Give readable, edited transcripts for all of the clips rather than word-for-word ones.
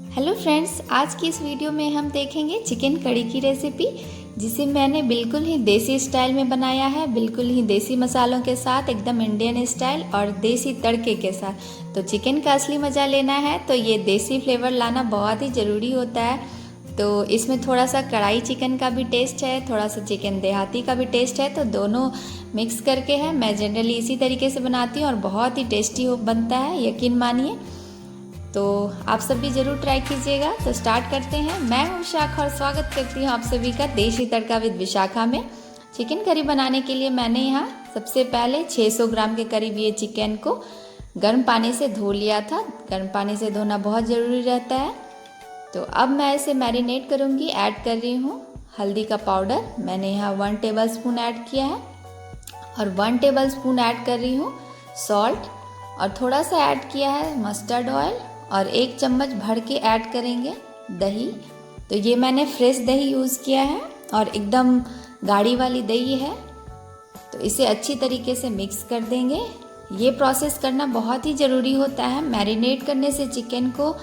Hello friends, आज की इस वीडियो में हम देखेंगे चिकन कड़ी की रेसिपी, जिसे मैंने बिल्कुल ही देसी स्टाइल में बनाया है। बिल्कुल ही देसी मसालों के साथ, एकदम इंडियन स्टाइल और देसी तड़के के साथ। तो चिकन का असली मज़ा लेना है तो ये देसी फ्लेवर लाना बहुत ही ज़रूरी होता है। तो इसमें थोड़ा सा कढ़ाई चिकन का भी टेस्ट है, थोड़ा सा चिकन देहाती का भी टेस्ट है, तो दोनों मिक्स करके है। मैं जनरली इसी तरीके से बनाती हूँ और बहुत ही टेस्टी बनता है, यकीन मानिए। तो आप सब भी ज़रूर ट्राई कीजिएगा। तो स्टार्ट करते हैं। मैं हूँ विशाखा और स्वागत करती हूँ आप सभी का देसी तड़का विद विशाखा में। चिकन करी बनाने के लिए मैंने यहाँ सबसे पहले 600 ग्राम के करीब ये चिकन को गर्म पानी से धो लिया था। गर्म पानी से धोना बहुत ज़रूरी रहता है। तो अब मैं इसे मैरिनेट करूँगी। ऐड कर रही हूँ हल्दी का पाउडर, मैंने यहाँ 1 टेबल स्पून ऐड किया है, और 1 टेबल स्पून ऐड कर रही हूँ सॉल्ट, और थोड़ा सा ऐड किया है मस्टर्ड ऑयल, और 1 चम्मच भर के ऐड करेंगे दही। तो ये मैंने फ्रेश दही यूज़ किया है और एकदम गाढ़ी वाली दही है। तो इसे अच्छी तरीके से मिक्स कर देंगे। ये प्रोसेस करना बहुत ही ज़रूरी होता है। मैरिनेट करने से चिकन को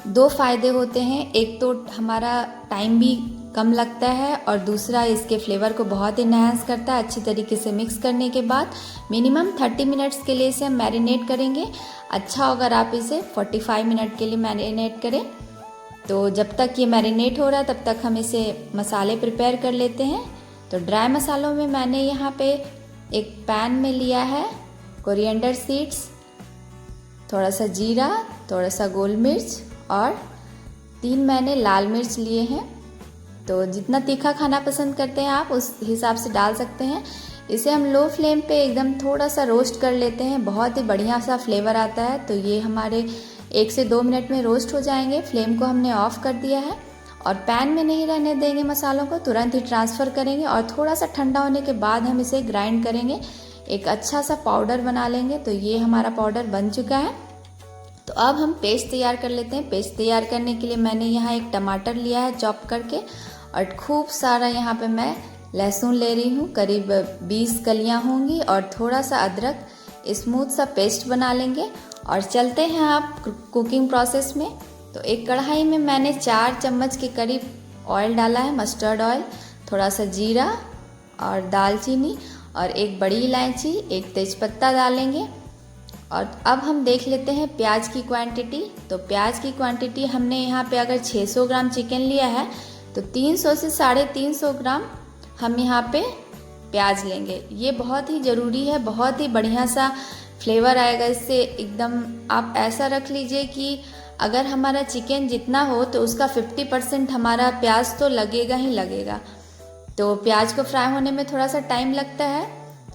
2 फ़ायदे होते हैं। एक तो हमारा टाइम भी कम लगता है, और दूसरा इसके फ्लेवर को बहुत इन्हांस करता है। अच्छी तरीके से मिक्स करने के बाद मिनिमम 30 मिनट्स के लिए इसे हम मैरिनेट करेंगे। अच्छा होगा अगर आप इसे 45 मिनट के लिए मैरिनेट करें। तो जब तक ये मैरिनेट हो रहा है तब तक हम इसे मसाले प्रिपेयर कर लेते हैं। तो ड्राई मसालों में मैंने यहाँ पे एक पैन में लिया है कोरिएंडर सीड्स, थोड़ा सा जीरा, थोड़ा सा गोल मिर्च, और 3 मैंने लाल मिर्च लिए हैं। तो जितना तीखा खाना पसंद करते हैं आप उस हिसाब से डाल सकते हैं। इसे हम लो फ्लेम पे एकदम थोड़ा सा रोस्ट कर लेते हैं, बहुत ही बढ़िया सा फ्लेवर आता है। तो ये हमारे 1 से 2 मिनट में रोस्ट हो जाएंगे। फ्लेम को हमने ऑफ कर दिया है, और पैन में नहीं रहने देंगे मसालों को, तुरंत ही ट्रांसफ़र करेंगे, और थोड़ा सा ठंडा होने के बाद हम इसे ग्राइंड करेंगे, एक अच्छा सा पाउडर बना लेंगे। तो ये हमारा पाउडर बन चुका है। तो अब हम पेस्ट तैयार कर लेते हैं। पेस्ट तैयार करने के लिए मैंने यहाँ एक टमाटर लिया है चॉप करके, और खूब सारा यहाँ पे मैं लहसुन ले रही हूँ, करीब 20 कलियाँ होंगी, और थोड़ा सा अदरक। स्मूथ सा पेस्ट बना लेंगे और चलते हैं आप कुकिंग प्रोसेस में। तो एक कढ़ाई में मैंने 4 चम्मच के करीब ऑयल डाला है, मस्टर्ड ऑयल, थोड़ा सा जीरा और दालचीनी, और एक बड़ी इलायची, एक तेज़पत्ता डालेंगे। और अब हम देख लेते हैं प्याज की क्वांटिटी। तो प्याज की क्वांटिटी हमने यहाँ पे अगर 600 ग्राम चिकन लिया है तो 300 से 350 ग्राम हम यहाँ पे प्याज लेंगे। ये बहुत ही ज़रूरी है, बहुत ही बढ़िया सा फ्लेवर आएगा इससे। एकदम आप ऐसा रख लीजिए कि अगर हमारा चिकन जितना हो तो उसका 50% हमारा प्याज तो लगेगा ही लगेगा। तो प्याज को फ्राई होने में थोड़ा सा टाइम लगता है।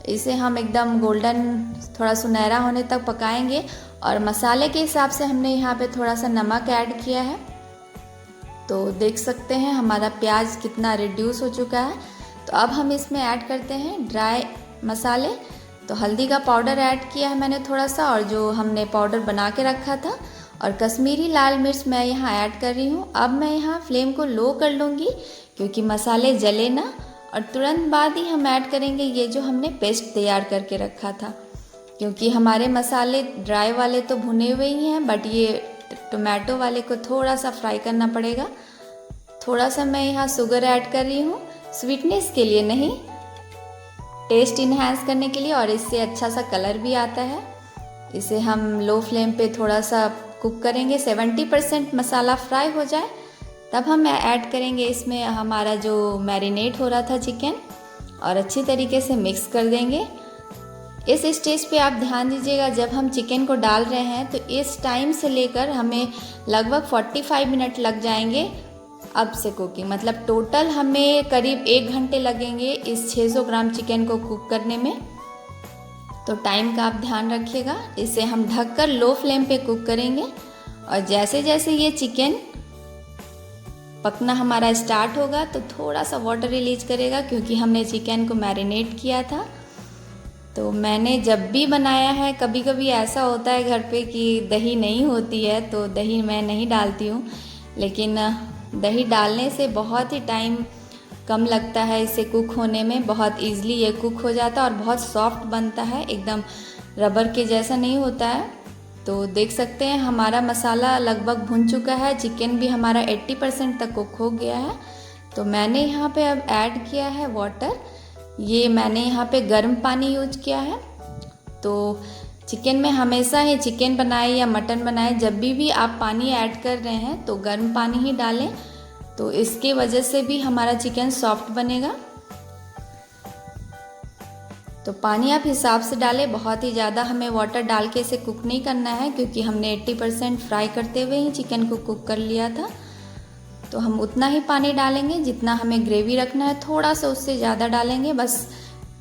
इसे हम एकदम गोल्डन, थोड़ा सुनहरा होने तक पकाएंगे। और मसाले के हिसाब से हमने यहाँ पे थोड़ा सा नमक ऐड किया है। तो देख सकते हैं हमारा प्याज कितना रिड्यूस हो चुका है। तो अब हम इसमें ऐड करते हैं ड्राई मसाले। तो हल्दी का पाउडर ऐड किया है मैंने थोड़ा सा, और जो हमने पाउडर बना के रखा था, और कश्मीरी लाल मिर्च मैं यहाँ ऐड कर रही हूँ। अब मैं यहाँ फ्लेम को लो कर लूँगी क्योंकि मसाले जले ना, और तुरंत बाद ही हम ऐड करेंगे ये जो हमने पेस्ट तैयार करके रखा था। क्योंकि हमारे मसाले ड्राई वाले तो भुने हुए ही हैं, बट ये टोमेटो वाले को थोड़ा सा फ्राई करना पड़ेगा। थोड़ा सा मैं यहाँ शुगर ऐड कर रही हूँ, स्वीटनेस के लिए नहीं, टेस्ट इन्हांस करने के लिए, और इससे अच्छा सा कलर भी आता है। इसे हम लो फ्लेम पे थोड़ा सा कुक करेंगे। 70% मसाला फ्राई हो जाए तब हम ऐड करेंगे इसमें हमारा जो मैरिनेट हो रहा था चिकन, और अच्छी तरीके से मिक्स कर देंगे। इस स्टेज पे आप ध्यान दीजिएगा, जब हम चिकन को डाल रहे हैं तो इस टाइम से लेकर हमें लगभग 45 मिनट लग जाएंगे अब से कुकिंग, मतलब टोटल हमें करीब 1 घंटे लगेंगे इस 600 ग्राम चिकन को कुक करने में। तो टाइम का आप ध्यान रखिएगा। इसे हम ढककर लो फ्लेम पे कुक करेंगे, और जैसे जैसे ये चिकन पकना हमारा स्टार्ट होगा तो थोड़ा सा वाटर रिलीज करेगा, क्योंकि हमने चिकन को मैरिनेट किया था। तो मैंने जब भी बनाया है, कभी कभी ऐसा होता है घर पे कि दही नहीं होती है तो दही मैं नहीं डालती हूँ, लेकिन दही डालने से बहुत ही टाइम कम लगता है इसे कुक होने में। बहुत ईजिली ये कुक हो जाता है और बहुत सॉफ्ट बनता है, एकदम रबर के जैसा नहीं होता है। तो देख सकते हैं हमारा मसाला लगभग भुन चुका है, चिकन भी हमारा 80% तक कुक हो गया है। तो मैंने यहाँ पे अब ऐड किया है वाटर। ये मैंने यहाँ पे गर्म पानी यूज किया है। तो चिकन में हमेशा ही चिकन बनाए या मटन बनाए, जब भी आप पानी ऐड कर रहे हैं तो गर्म पानी ही डालें, तो इसके वजह से भी हमारा चिकन सॉफ्ट बनेगा। तो पानी आप हिसाब से डालें, बहुत ही ज़्यादा हमें वाटर डाल के इसे कुक नहीं करना है, क्योंकि हमने 80% फ्राई करते हुए ही चिकन को कुक कर लिया था। तो हम उतना ही पानी डालेंगे जितना हमें ग्रेवी रखना है, थोड़ा सा उससे ज़्यादा डालेंगे। बस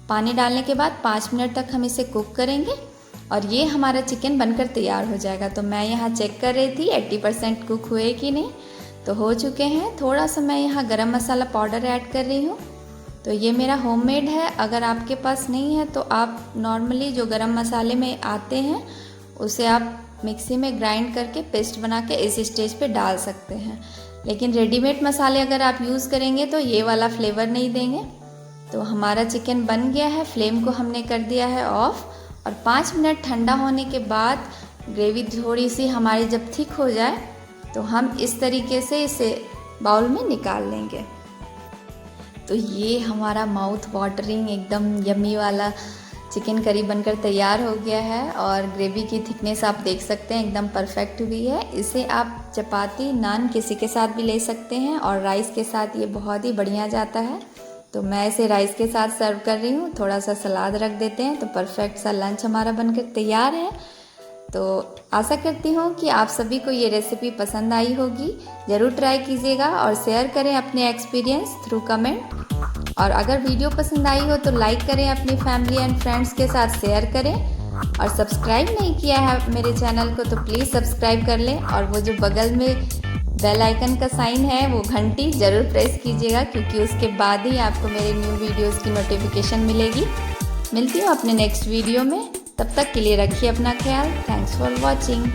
पानी डालने के बाद 5 मिनट तक हम इसे कुक करेंगे और ये हमारा चिकन बनकर तैयार हो जाएगा। तो मैं यहाँ चेक कर रही थी 80% कुक हुए कि नहीं, तो हो चुके हैं। थोड़ा सा मैं यहाँ गरम मसाला पाउडर ऐड कर रही हूँ। तो ये मेरा होममेड है, अगर आपके पास नहीं है तो आप नॉर्मली जो गरम मसाले में आते हैं उसे आप मिक्सी में ग्राइंड करके पेस्ट बना के इस स्टेज पे डाल सकते हैं। लेकिन रेडीमेड मसाले अगर आप यूज़ करेंगे तो ये वाला फ्लेवर नहीं देंगे। तो हमारा चिकन बन गया है, फ्लेम को हमने कर दिया है ऑफ, और 5 मिनट ठंडा होने के बाद ग्रेवी थोड़ी सी हमारी जब थिक हो जाए तो हम इस तरीके से इसे बाउल में निकाल लेंगे। तो ये हमारा माउथ वाटरिंग एकदम यम्मी वाला चिकन करी बनकर तैयार हो गया है, और ग्रेवी की थिकनेस आप देख सकते हैं एकदम परफेक्ट हुई है। इसे आप चपाती, नान किसी के साथ भी ले सकते हैं, और राइस के साथ ये बहुत ही बढ़िया जाता है। तो मैं इसे राइस के साथ सर्व कर रही हूँ। थोड़ा सा सलाद रख देते हैं तो परफेक्ट सा लंच हमारा बनकर तैयार है। तो आशा करती हूँ कि आप सभी को ये रेसिपी पसंद आई होगी। ज़रूर ट्राई कीजिएगा और शेयर करें अपने एक्सपीरियंस थ्रू कमेंट। और अगर वीडियो पसंद आई हो तो लाइक करें, अपनी फैमिली एंड फ्रेंड्स के साथ शेयर करें, और सब्सक्राइब नहीं किया है मेरे चैनल को तो प्लीज़ सब्सक्राइब कर लें, और वो जो बगल में बेल आइकन का साइन है वो घंटी ज़रूर प्रेस कीजिएगा, क्योंकि उसके बाद ही आपको मेरे न्यू वीडियोज़ की नोटिफिकेशन मिलेगी। मिलती हूँ अपने नेक्स्ट वीडियो में, तब तक के लिए रखिए अपना ख्याल। Thanks for watching.